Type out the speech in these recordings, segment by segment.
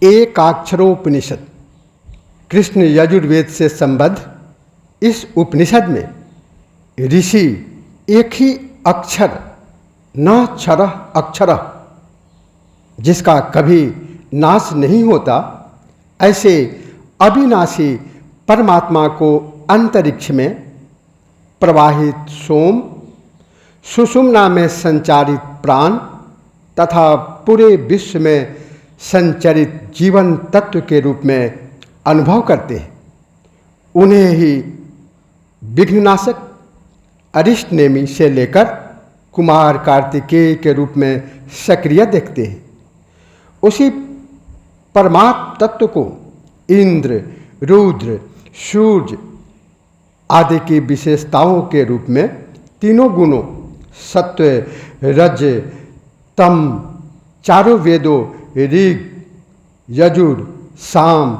एकाक्षरोपनिषद कृष्ण यजुर्वेद से संबद्ध इस उपनिषद में ऋषि एक ही अक्षर न क्षरः अक्षरः जिसका कभी नाश नहीं होता, ऐसे अविनाशी परमात्मा को अंतरिक्ष में प्रवाहित सोम, सुषुम्ना में संचारित प्राण तथा पूरे विश्व में संचरित जीवन तत्व के रूप में अनुभव करते हैं। उन्हें ही विघ्ननाशक अरिष्ट नेमि से लेकर कुमार कार्तिकेय के रूप में सक्रिय देखते हैं। उसी परमात्म तत्व को इंद्र, रुद्र, सूर्य आदि की विशेषताओं के रूप में तीनों गुणों सत्व, रज, तम चारों वेदों ऋग, यजुर, साम,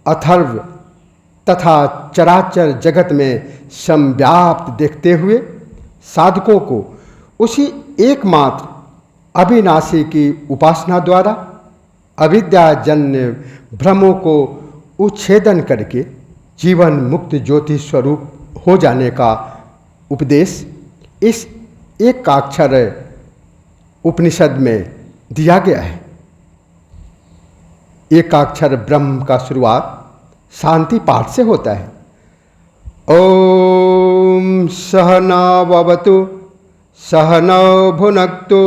अथर्व तथा चराचर जगत में संव्याप्त देखते हुए साधकों को उसी एकमात्र अविनाशी की उपासना द्वारा अविद्याजन्य भ्रमों को उच्छेदन करके जीवन मुक्त ज्योति स्वरूप हो जाने का उपदेश इस एकाक्षर उपनिषद में दिया गया है। एकाक्षर ब्रह्म का शुरुआत शांति पाठ से होता है। ओम सहनाववतु सहनौ भुनक्तु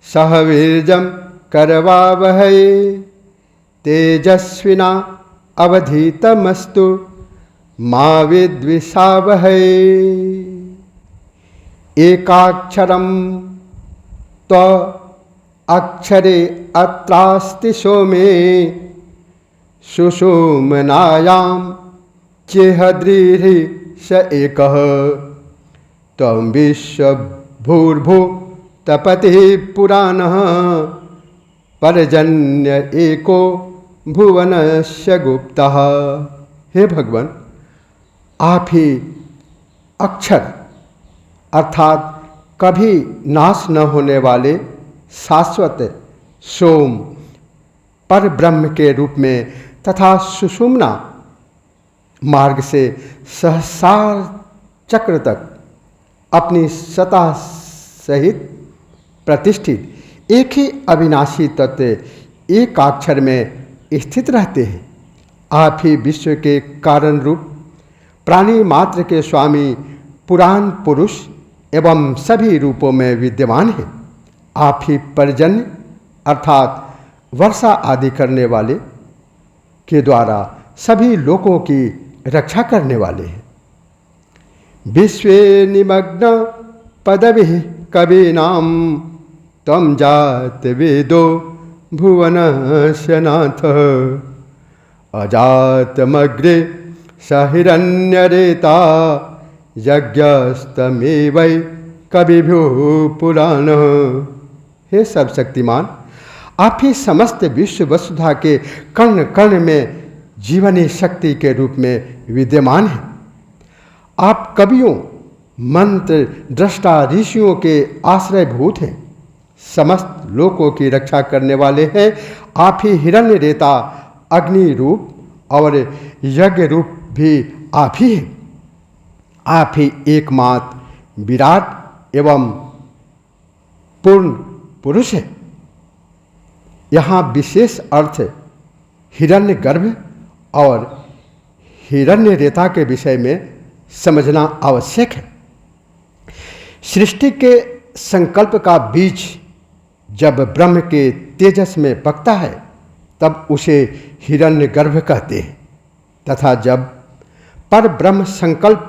सह वीर्यं करवावहै तेजस्विना अवधीतमस्तु मा विद्विषावहै। एकाक्षरं त्व अक्षरे अत्रास्ति सोमे सुषुम्नायां चेहद्रीहि स एकः त्वं विश्वभूर्भु तपति पुराणः पर्जन्य एको भुवनस्य गुप्तः। हे भगवान, आप ही अक्षर अर्थात कभी नाश न होने वाले शाश्वत सोम पर ब्रह्म के रूप में तथा सुषुम्ना मार्ग से सहस्रार चक्र तक अपनी सत्ता सहित प्रतिष्ठित एक ही अविनाशी तत्व एकाक्षर में स्थित रहते हैं। आप ही विश्व के कारण रूप प्राणी मात्र के स्वामी पुराण पुरुष एवं सभी रूपों में विद्यमान हैं। आप ही पर्जन्य अर्थात वर्षा आदि करने वाले के द्वारा सभी लोकों की रक्षा करने वाले हैं। विश्वे निमग्न पदविः कवीनां त्वं जात वेदो भुवनस्य नाथः अजातमग्रे सहिरण्यरेता यज्ञस्तमेवै कविभ्यो पुराणः। हे सर्वशक्तिमान, आप ही समस्त विश्व वसुधा के कर्ण कर्ण में जीवनी शक्ति के रूप में विद्यमान हैं। आप कवियों, मंत्र दृष्टा ऋषियों के आश्रयभूत हैं। समस्त लोकों की रक्षा करने वाले हैं। आप ही हिरण्य रेता, अग्नि रूप और यज्ञ रूप भी आप ही हैं। आप ही एकमात्र विराट एवं पूर्ण पुरुष है। यहाँ विशेष अर्थ हिरण्य गर्भ और हिरण्य रेता के विषय में समझना आवश्यक है। सृष्टि के संकल्प का बीज जब ब्रह्म के तेजस में पकता है तब उसे हिरण्य गर्भ कहते हैं, तथा जब पर ब्रह्म संकल्प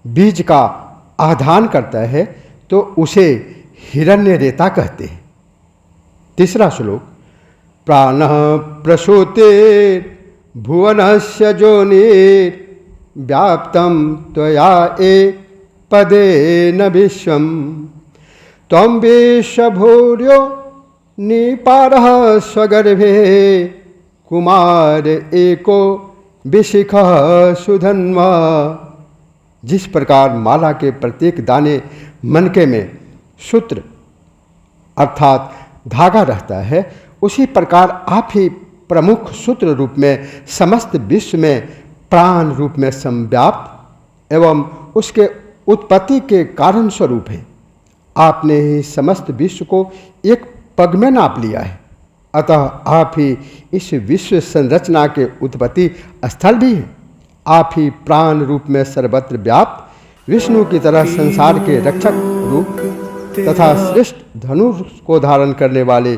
बीज का आधान करता है तो उसे हिरण्य रेता कहते हैं। तीसरा श्लोक, प्राणः प्रसूतेर् भुवनस्य जोनिर् व्याप्तं त्वया एक पदेन विश्वं त्वं विश्वभूर्यो निपारः स्वगर्भे कुमार एको विशिखः सुधन्वा। जिस प्रकार माला के प्रत्येक दाने मनके में सूत्र अर्थात धागा रहता है, उसी प्रकार आप ही प्रमुख सूत्र रूप में समस्त विश्व में प्राण रूप में संव्याप्त एवं उसके उत्पत्ति के कारण स्वरूप है। आपने ही समस्त विश्व को एक पग में नाप लिया है, अतः आप ही इस विश्व संरचना के उत्पत्ति स्थल भी हैं। आप ही प्राण रूप में सर्वत्र व्याप्त विष्णु की तरह संसार के रक्षक रूप तथा श्रेष्ठ धनुष को धारण करने वाले,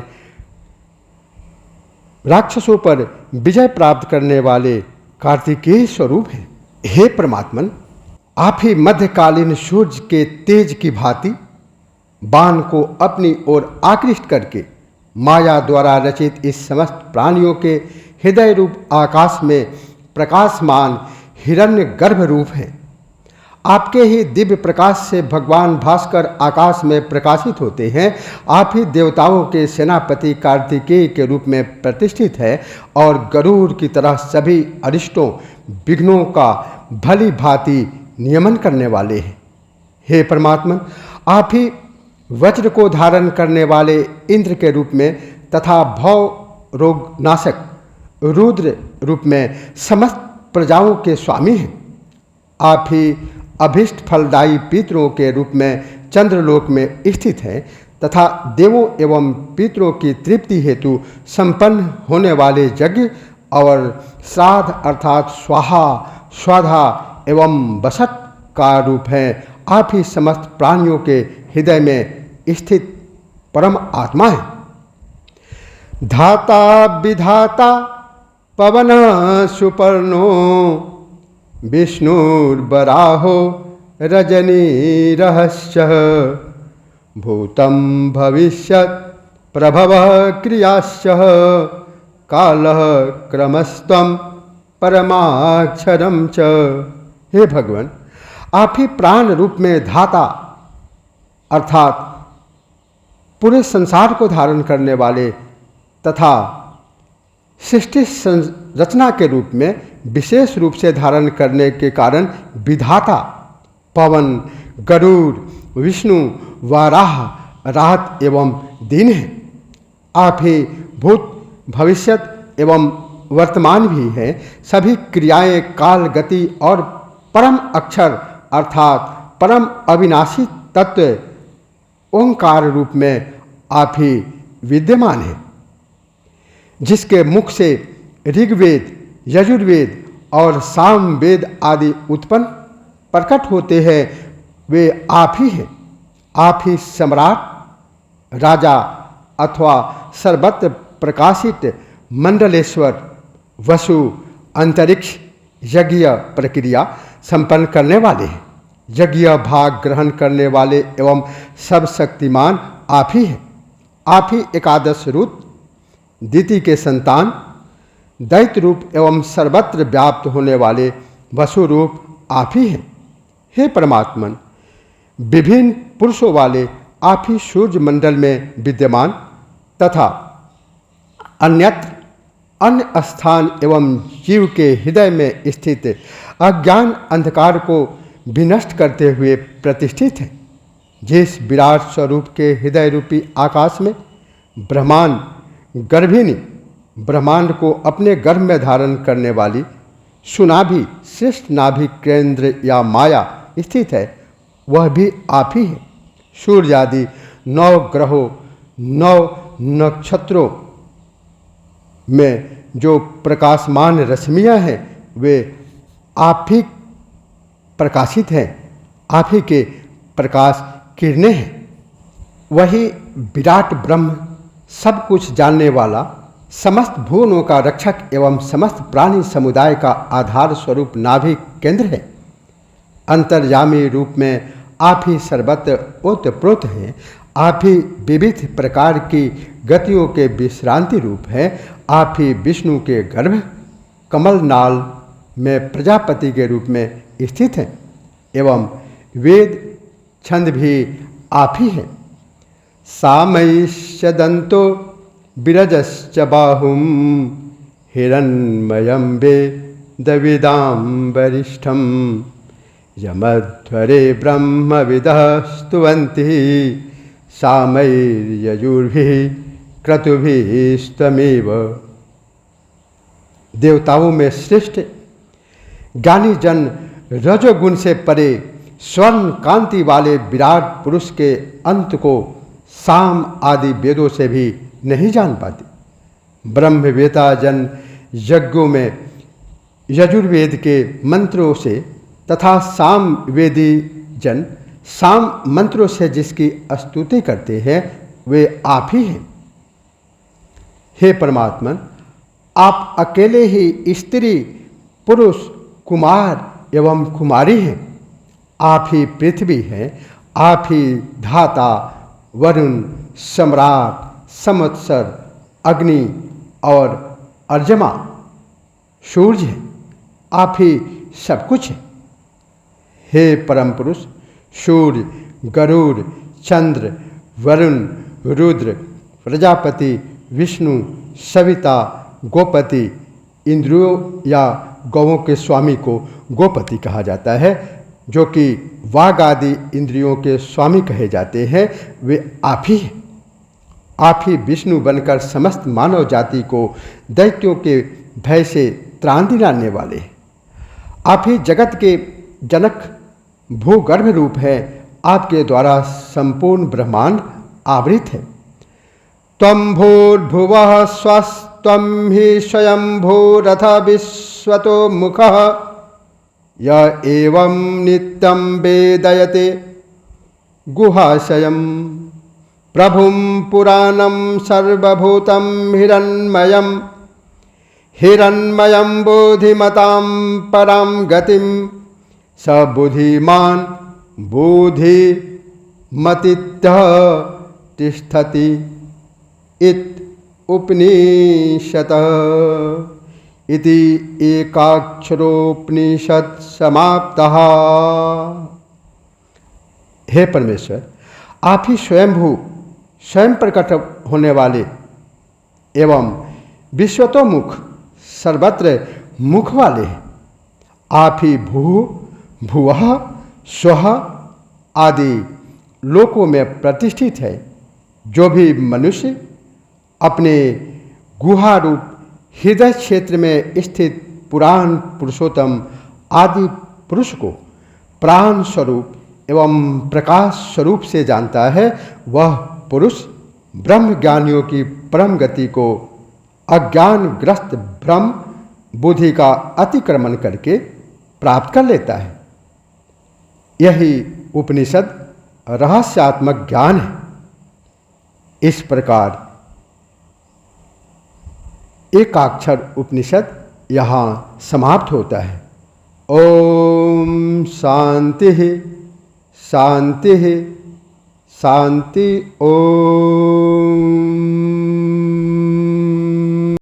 राक्षसों पर विजय प्राप्त करने वाले कार्तिकेय स्वरूप हैं। हे परमात्मन, आप ही मध्यकालीन सूर्य के तेज की भांति बाण को अपनी ओर आकृष्ट करके माया द्वारा रचित इस समस्त प्राणियों के हृदय रूप आकाश में प्रकाशमान हिरण्य गर्भ रूप हैं। आपके ही दिव्य प्रकाश से भगवान भास्कर आकाश में प्रकाशित होते हैं। आप ही देवताओं के सेनापति कार्तिकेय के रूप में प्रतिष्ठित है और गरुड़ की तरह सभी अरिष्टों विघ्नों का भली भांति नियमन करने वाले हैं। हे परमात्मन, आप ही वज्र को धारण करने वाले इंद्र के रूप में तथा भव रोग नाशक रुद्र रूप में समस्त प्रजाओं के स्वामी हैं। आप ही अभिष्ट फलदायी पितरों के रूप में चंद्रलोक में स्थित हैं तथा देवों एवं पितरों की तृप्ति हेतु संपन्न होने वाले यज्ञ और श्राद्ध अर्थात स्वाहा स्वाधा एवं बसत का रूप है। आप ही समस्त प्राणियों के हृदय में स्थित परम आत्मा है। धाता विधाता पवन सुपर्णो विष्णुर्वराहो रजनी रहस्य भूतं भविष्यत् प्रभवः क्रियाश्च कालः क्रमस्त्वं परमाक्षरं च। हे भगवान, आप ही प्राण रूप में धाता अर्थात पूरे संसार को धारण करने वाले तथा सृष्टि संरचना के रूप में विशेष रूप से धारण करने के कारण विधाता पवन गरुड़ विष्णु वाराह राहत एवं दीन है। आप ही भूत भविष्यत एवं वर्तमान भी हैं। सभी क्रियाएं काल गति और परम अक्षर अर्थात परम अविनाशी तत्व ओंकार रूप में आप ही विद्यमान है। जिसके मुख से ऋग्वेद यजुर्वेद और सामवेद आदि उत्पन्न प्रकट होते हैं, वे आप ही हैं। आप ही सम्राट राजा अथवा सर्वत्र प्रकाशित मंडलेश्वर वसु अंतरिक्ष यज्ञ प्रक्रिया संपन्न करने वाले हैं। यज्ञ भाग ग्रहण करने वाले एवं सब शक्तिमान आप ही हैं। आप ही एकादश रूप दिति के संतान दैत्य रूप एवं सर्वत्र व्याप्त होने वाले वसु रूप आप ही हैं। हे परमात्मन, विभिन्न पुरुषों वाले आप ही सूर्य मंडल में विद्यमान तथा अन्यत्र अन्य स्थान एवं जीव के हृदय में स्थित अज्ञान अंधकार को विनष्ट करते हुए प्रतिष्ठित है। जिस विराट स्वरूप के हृदय रूपी आकाश में ब्रह्मांड गर्भिणी ब्रह्मांड को अपने गर्भ में धारण करने वाली सुनाभि श्रेष्ठ नाभि केंद्र या माया स्थित है, वह भी आप ही है। सूर्य आदि 9 ग्रहों 9 नक्षत्रों में जो प्रकाशमान रश्मियां हैं, वे आप ही प्रकाशित हैं। आप ही के प्रकाश किरणें हैं। वही विराट ब्रह्म सब कुछ जानने वाला, समस्त भुवनों का रक्षक एवं समस्त प्राणी समुदाय का आधार स्वरूप नाभि केंद्र है। अंतर्यामी रूप में आप ही सर्वत्र ओतप्रोत हैं। आप ही विविध प्रकार की गतियों के विश्रांति रूप हैं। आप ही विष्णु के गर्भ कमल नाल में प्रजापति के रूप में स्थित हैं एवं वेद छंद भी आप ही हैं। सामयिष्य दंतो विरजश्च बाहुम हिरण्मयं वेदविदां वरिष्ठं यमध्वरे ब्रह्मविदः स्तुवन्ति सामैर्यजुर्भिः क्रतुभिस्तमेव। देवताओं में श्रेष्ठ ज्ञानी जन रजोगुण से परे स्वर्ण कांति वाले विराट पुरुष के अंत को साम आदि वेदों से भी नहीं जान पाते। ब्रह्मवेता जन यज्ञों में यजुर्वेद के मंत्रों से तथा साम वेदी जन साम मंत्रों से जिसकी स्तुति करते हैं वे आप ही हैं। हे परमात्मन, आप अकेले ही स्त्री पुरुष कुमार एवं कुमारी हैं। आप ही पृथ्वी हैं, आप ही धाता वरुण सम्राट संवत्सर अग्नि और अर्जमा सूर्य हैं। आप ही सब कुछ हैं। हे परम पुरुष, सूर्य गरुड़ चंद्र वरुण रुद्र प्रजापति विष्णु सविता गोपति, इंद्रियों या गौओं के स्वामी को गोपति कहा जाता है, जो कि वाग आदि इंद्रियों के स्वामी कहे जाते हैं, वे आप ही हैं। आप ही विष्णु बनकर समस्त मानव जाति को दैत्यों के भय से त्राण दिलाने वाले हैं। आप ही जगत के जनक भूगर्भ रूप है। आपके द्वारा संपूर्ण ब्रह्मांड आवृत है। त्वं भूर्भुवः स्वस्त्वं हि स्वयंभूरथ विश्वतो मुखः य एवं नित्यं वेदयते गुहाशयम् प्रभुं पुराणं सर्वभूतं हिरण्मयं बोधिमतां परां गतिं स बुद्धिमान् बुद्धिमतीतः तिष्ठति इत उपनिषत् इति एकाक्षरोपनिषद समाप्तः। हे परमेश्वर, आप ही स्वयंभू स्वयं प्रकट होने वाले एवं विश्वतोमुख सर्वत्र मुख वाले हैं। आप ही भू भुवः स्वः आदि लोकों में प्रतिष्ठित है। जो भी मनुष्य अपने गुहा रूप हृदय क्षेत्र में स्थित पुराण पुरुषोत्तम आदि पुरुष को प्राण स्वरूप एवं प्रकाश स्वरूप से जानता है, वह पुरुष ब्रह्म ज्ञानियों की परम गति को अज्ञानग्रस्त भ्रम बुद्धि का अतिक्रमण करके प्राप्त कर लेता है। यही उपनिषद रहस्यात्मक ज्ञान है। इस प्रकार एकाक्षर उपनिषद यहाँ समाप्त होता है। ओम शांति शांति शांति। ओम।